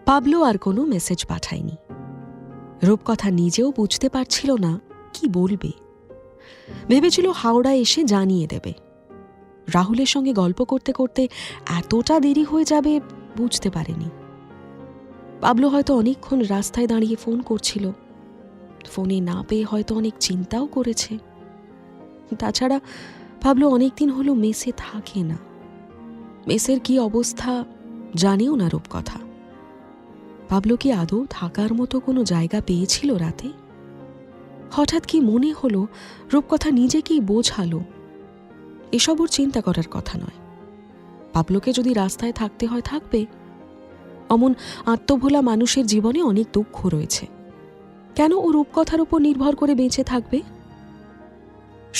Pablo আর কোনো message পাঠায়নি। রূপকথা নিজেও বুঝতে পারছিল না কি বলবে। ভেবেছিল হাওড়া এসে জানিয়ে দেবে। রাহুলের সঙ্গে গল্প করতে করতে এতটা দেরি হয়ে যাবে বুঝতে পারেনি। পাবলো হয়তো অনেকক্ষণ রাস্তায় দাঁড়িয়ে ফোন করছিল। ফোনে না পেয়ে হয়তো অনেক চিন্তাও করেছে। তাছাড়া পাবলো অনেকদিন হলো মেসে থাকে না। মেসের কি অবস্থা জানেও না রূপকথা। পাবলো কি আদৌ থাকার মতো কোনো জায়গা পেয়েছিল রাতে? হঠাৎ কি মনে হলো রূপকথা নিজেকেই বোঝালো এসব ওর চিন্তা করার কথা নয়। পাবলোকে যদি রাস্তায় থাকতে হয় থাকবে। অমন আত্মভোলা মানুষের জীবনে অনেক দুঃখ রয়েছে। কেন ও রূপকথার উপর নির্ভর করে বেঁচে থাকবে?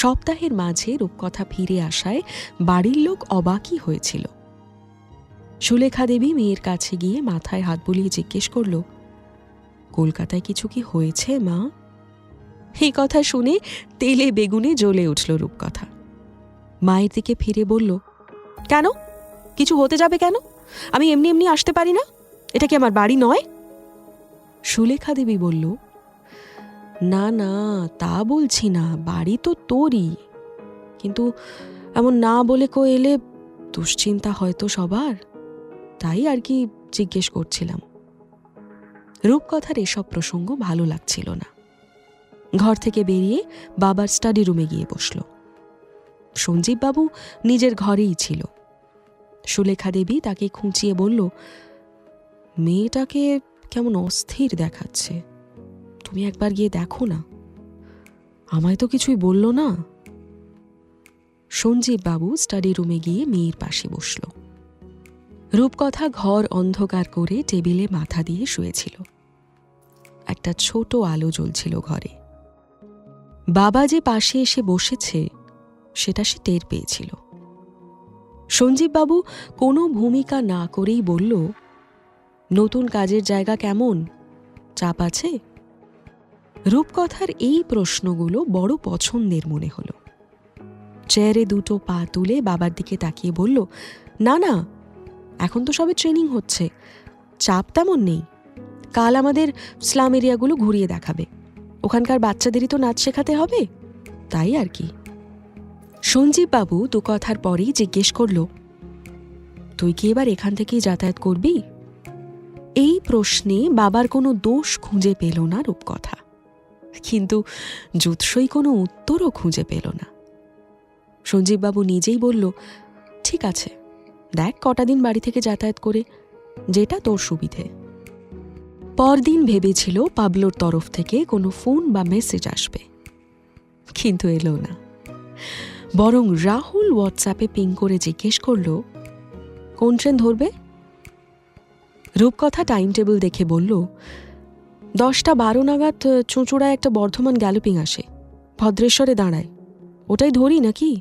সপ্তাহের মাঝে রূপকথা ফিরে আসায় বাড়ির লোক অবাকই হয়েছিল। সুলেখা দেবী মেয়ের কাছে গিয়ে মাথায় হাত বুলিয়ে জিজ্ঞেস করল, কলকাতায় কিছু কি হয়েছে মা? এই কথা শুনে তেলে বেগুনে জ্বলে উঠল রূপকথা। মায়ের দিকে ফিরে বলল, কেন? কিছু হতে যাবে কেন? আমি এমনি এমনি আসতে পারি না? এটা কি আমার বাড়ি নয়? সুলেখা দেবী বলল, না না, তা বলছি না, বাড়ি তো তোরই। কিন্তু এমন না বলে কো এলে দুশ্চিন্তা হয়তো সবার, তাই আর কি জিজ্ঞেস করছিলাম। রূপকথার এসব প্রসঙ্গ ভালো লাগছিল না। ঘর থেকে বেরিয়ে বাবার স্টাডি রুমে গিয়ে বসল। সঞ্জীববাবু নিজের ঘরেই ছিল। সুলেখা দেবী তাকে খুঁচিয়ে বলল, মেয়েটাকে কেমন অস্থির দেখাচ্ছে, তুমি একবার গিয়ে দেখো না। আমায় তো কিছুই বলল না। সঞ্জীববাবু স্টাডি রুমে গিয়ে মেয়ের পাশে বসল। রূপকথা ঘর অন্ধকার করে টেবিলে মাথা দিয়ে শুয়েছিল। একটা ছোট আলো জ্বলছিল ঘরে। বাবা যে পাশে এসে বসেছে সেটা সে টের পেয়েছিল। সঞ্জীববাবু কোনো ভূমিকা না করেই বলল, নতুন কাজের জায়গা কেমন? চাপ আছে? রূপকথার এই প্রশ্নগুলো বড় পছন্দের মনে হলো। চেয়ারে দুটো পা তুলে বাবার দিকে তাকিয়ে বলল, না না, এখন তো সবে ট্রেনিং হচ্ছে, চাপ তেমন নেই। কাল আমাদের স্লাম এরিয়াগুলো ঘুরিয়ে দেখাবে। ওখানকার বাচ্চাদেরই তো নাচ শেখাতে হবে, তাই আর কি। সঞ্জীববাবু দু কথার পরেই জিজ্ঞেস করল, তুই কি এবার এখান থেকেই যাতায়াত করবি? এই প্রশ্নে বাবার কোনো দোষ খুঁজে পেল না রূপকথা, কিন্তু জুৎসই কোনো উত্তরও খুঁজে পেল না। সঞ্জীববাবু নিজেই বলল, ঠিক আছে, দেখ কটা দিন বাড়ি থেকে যাতায়াত করে, যেটা তোর সুবিধে। পরদিন ভেবেছিল পাবলোর তরফ থেকে কোনো ফোন বা মেসেজ আসবে, কিন্তু এলো না। বরং রাহুল হোয়াটসঅ্যাপে পিং করে জিজ্ঞেস করল, কোন ট্রেন ধরবে? রূপকথা টাইম টেবিল দেখে বলল, 10:12 নাগাদ চুঁচুড়ায় একটা বর্ধমান গ্যালোপিং আসে, ভদ্রেশ্বরে দাঁড়ায়, ওটাই ধরি নাকি?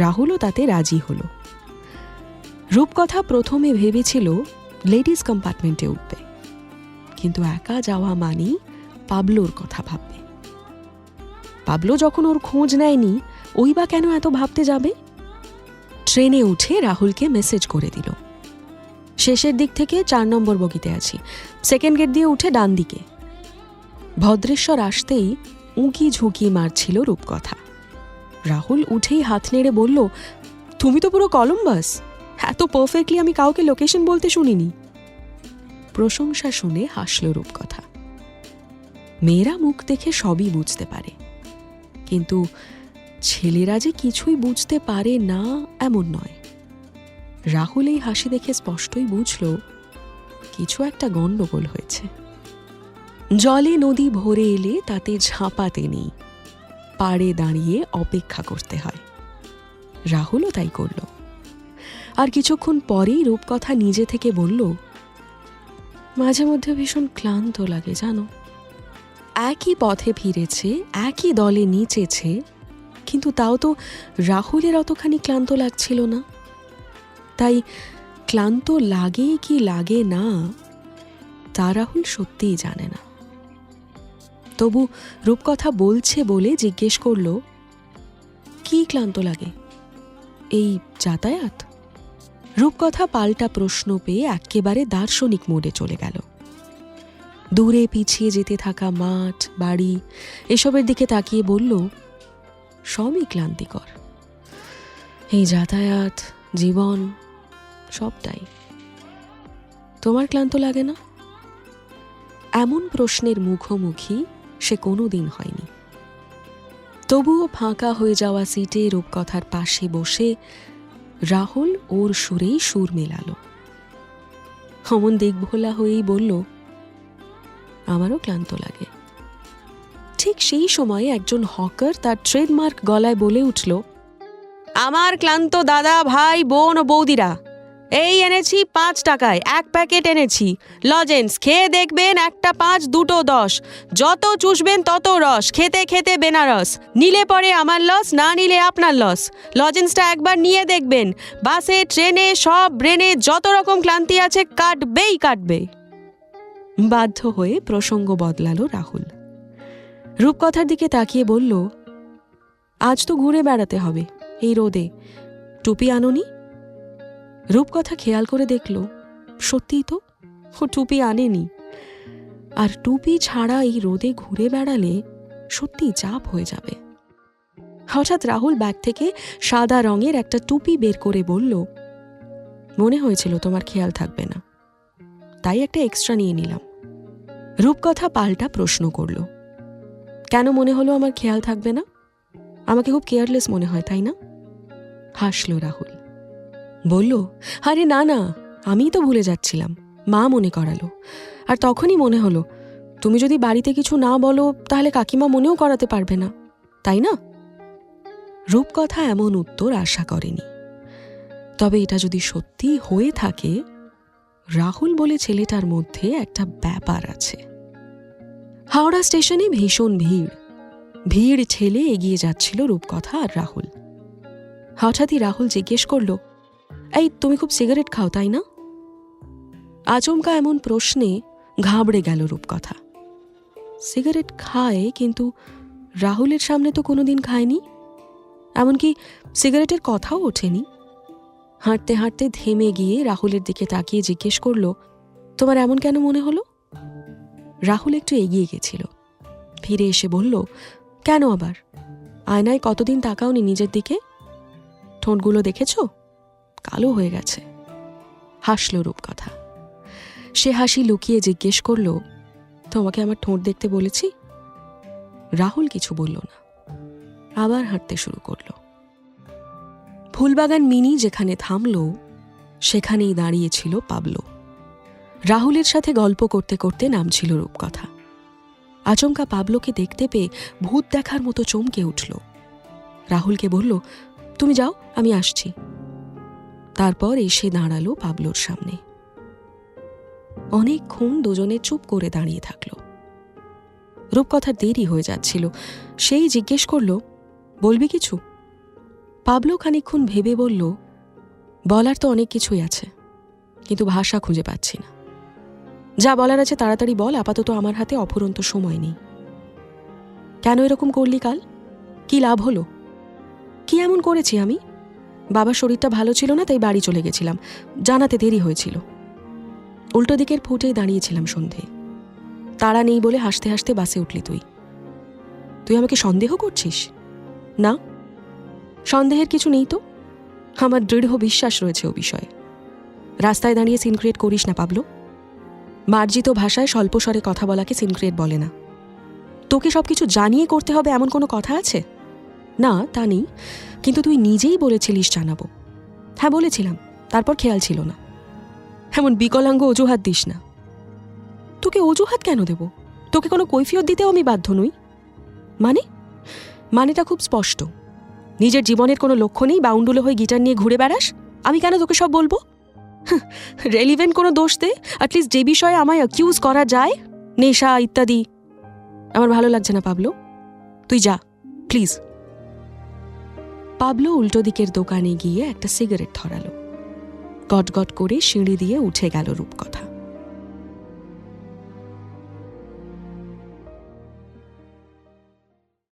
রাহুলও তাতে রাজি হলো। রূপকথা প্রথমে ভেবেছিল লেডিস কম্পার্টমেন্টে উঠবে, কিন্তু একা যাওয়া মানেই পাবলোর কথা ভাববে। পাবলো যখন ওর খোঁজ নেয়নি, ওই বা কেন এত ভাবতে যাবে? ট্রেনে উঠে রাহুলকে মেসেজ করে দিল, শেষের দিক থেকে 4 নম্বর বগিতে আছি, সেকেন্ড গেট দিয়ে উঠে ডান দিকে। ভদ্রেশ্বর আসতেই উঁকি ঝুঁকি মারছিল রূপকথা। রাহুল উঠেই হাত নেড়ে বলল, তুমি তো পুরো কলম্বাস, এত পারফেক্টলি আমি কাউকে লোকেশন বলতে শুনিনি। প্রশংসা শুনে হাসল রূপকথা। মেয়েরা মুখ দেখে সবই বুঝতে পারে, কিন্তু ছেলেরা যে কিছুই বুঝতে পারে না এমন নয়। রাহুল এই হাসি দেখে স্পষ্টই বুঝল কিছু একটা গন্ডগোল হয়েছে। জলে নদী ভরে এলে তাতে ঝাঁপাতে নেই, পাড়ে দাঁড়িয়ে অপেক্ষা করতে হয়। রাহুলও তাই করল। আর কিছুক্ষণ পরেই রূপকথা নিজে থেকে বলল, মাঝে মধ্যে ভীষণ ক্লান্ত লাগে জানো। একই পথে ফিরেছে, একই দলে নিচেছে, কিন্তু তাও তো রাহুলের অতখানি ক্লান্ত লাগছিল না। তাই ক্লান্ত লাগে কি লাগে না তা রাহুল সত্যিই জানে না। তবু রূপকথা বলছে বলে জিজ্ঞেস করল, কি ক্লান্ত লাগে? এই যাতায়াত? রূপকথা পাল্টা প্রশ্ন পেয়ে একেবারে দার্শনিক মোডে চলে গেল। দূরে পিছিয়ে যেতে থাকা মাঠ, বাড়ি এসবের দিকে তাকিয়ে বলল, সবই ক্লান্তিকর। এই যাতায়াত, জীবন, সবটাই। তোমার ক্লান্ত লাগে না? এমন প্রশ্নের মুখোমুখি সে কোনোদিন হয়নি। তবুও ফাঁকা হয়ে যাওয়া সিটে রূপকথার পাশে বসে রাহুল ওর সুরেই সুর মেলালো। অমন দিকভোলা হয়েই বলল, আমারও ক্লান্ত লাগে। ঠিক সেই সময়ে একজন হকার তার ট্রেডমার্ক গলায় বলে উঠল, আমার ক্লান্ত দাদা, ভাই, বোন ও বৌদিরা, এই এনেছি 5 টাকায় 1 প্যাকেট এনেছি লজেন্স। খেয়ে দেখবেন, একটা 5, দুটো 10, যত চুষবেন তত রস, খেতে খেতে বেনারস। নিলে পরে আমার লস, না নিলে আপনার লস। লজেন্সটা একবার নিয়ে দেখবেন, বাসে, ট্রেনে, সব ব্রেনে যত রকম ক্লান্তি আছে কাটবেই কাটবে। বাধ্য হয়ে প্রসঙ্গ বদলালো রাহুল। রূপকথার দিকে তাকিয়ে বলল, আজ তো ঘুরে বেড়াতে হবে এই রোদে, টুপি আনোনি? রূপকথা খেয়াল করে দেখল, সত্যিই তো ও টুপি আনেনি। আর টুপি ছাড়া এই রোদে ঘুরে বেড়ালে সত্যিই চাপ হয়ে যাবে। হঠাৎ রাহুল ব্যাগ থেকে সাদা রঙের একটা টুপি বের করে বলল, মনে হয়েছিল তোমার খেয়াল থাকবে না, তাই একটা এক্সট্রা নিয়ে নিলাম। রূপকথা পাল্টা প্রশ্ন করল, কেন মনে হলো আমার খেয়াল থাকবে না? আমাকে খুব কেয়ারলেস মনে হয়, তাই না? হাসল রাহুল, বলল, আরে না না, আমিই তো ভুলে যাচ্ছিলাম, মা মনে করালো। আর তখনই মনে হলো, তুমি যদি বাড়িতে কিছু না বলো তাহলে কাকিমা মনেও করাতে পারবে না, তাই না? রূপকথা এমন উত্তর আশা করেনি। তবে এটা যদি সত্যি হয়ে থাকে, রাহুল বলে ছেলেটার মধ্যে একটা ব্যাপার আছে। হাওড়া স্টেশনে ভীষণ ভিড় ঠেলে এগিয়ে যাচ্ছিল রূপকথা আর রাহুল। হঠাৎই রাহুল জিজ্ঞেস করল, এই তুমি খুব সিগারেট খাও, তাই না? আচমকা এমন প্রশ্নে ঘাবড়ে গেল রূপকথা। সিগারেট খায়, কিন্তু রাহুলের সামনে তো কোনোদিন খায়নি, এমনকি সিগারেটের কথাও ওঠেনি। হাঁটতে হাঁটতে থেমে গিয়ে রাহুলের দিকে তাকিয়ে জিজ্ঞেস করল, তোমার এমন কেন মনে হলো? রাহুল একটু এগিয়ে গেছিল, ফিরে এসে বলল, কেন আবার? আয়নায় কতদিন তাকাওনি নিজের দিকে? ঠোঁটগুলো দেখেছ, কালো হয়ে গেছে। হাসল রূপকথা। সে হাসি লুকিয়ে জিজ্ঞেস করল, তোমাকে আমার ঠোঁট দেখতে বলেছি? রাহুল কিছু বলল না, আবার হাঁটতে শুরু করল। ফুলবাগান মিনি যেখানে থামল, সেখানেই দাঁড়িয়েছিল পাবলো। রাহুলের সাথে গল্প করতে করতে নামছিল রূপকথা। আচমকা পাবলোকে দেখতে পেয়ে ভূত দেখার মতো চমকে উঠল। রাহুলকে বলল, তুমি যাও, আমি আসছি। তারপর এসে দাঁড়ালো পাবলোর সামনে। অনেকক্ষণ দুজনে চুপ করে দাঁড়িয়ে থাকল। রূপকথার দেরি হয়ে যাচ্ছিল, সেই জিজ্ঞেস করল, বলবি কিছু? পাবলো খানিকক্ষণ ভেবে বলল, বলার তো অনেক কিছুই আছে, কিন্তু ভাষা খুঁজে পাচ্ছি না। যা বলার আছে তাড়াতাড়ি বল, আপাতত আমার হাতে অফুরন্ত সময় নেই। কেন এরকম করলি কাল? কি লাভ হলো? কি এমন করেছি আমি? বাবার শরীরটা ভালো ছিল না, তাই বাড়ি চলে গেছিলাম, জানাতে দেরি হয়েছিল। উল্টো দিকের ফুটে দাঁড়িয়েছিলাম সন্ধে, তাড়া নেই বলে হাসতে হাসতে বাসে উঠলি তুই। তুই আমাকে সন্দেহ করছিস? না, সন্দেহের কিছু নেই তো, আমার দৃঢ় বিশ্বাস রয়েছে ও বিষয়ে। রাস্তায় দাঁড়িয়ে সিন ক্রিয়েট করিস না পাবলো। মার্জিত ভাষায় স্বল্প স্বরে কথা বলাকে সিন ক্রিয়েট বলে না। তোকে সবকিছু জানিয়ে করতে হবে এমন কোনো কথা আছে? না, তা নেই, কিন্তু তুই নিজেই বলেছিলিস জানাবো। হ্যাঁ বলেছিলাম, তারপর খেয়াল ছিল না। এমন বিকলাঙ্গ অজুহাত দিস না। তোকে অজুহাত কেন দেব? তোকে কোনো কৈফিয়ত দিতেও আমি বাধ্য নই। মানেটা খুব স্পষ্ট। নিজের জীবনের কোনো লক্ষ্য নেই, বাউন্ডুলো হয়ে গিটার নিয়ে ঘুরে বেড়াস, আমি কেন তোকে সব বলবো? রেলিভেন্ট কোনো দোষ দে, অ্যাটলিস্ট যে বিষয়ে আমায় অ্যাকিউজ করা যায়, নেশা ইত্যাদি। আমার ভালো লাগছে না পাবলো, তুই যা প্লিজ। পাবলো উল্টো দিকের দোকানে গিয়ে একটা সিগারেট ধরালো। গট গট করে সিঁড়ি দিয়ে উঠে গেল রূপকথা।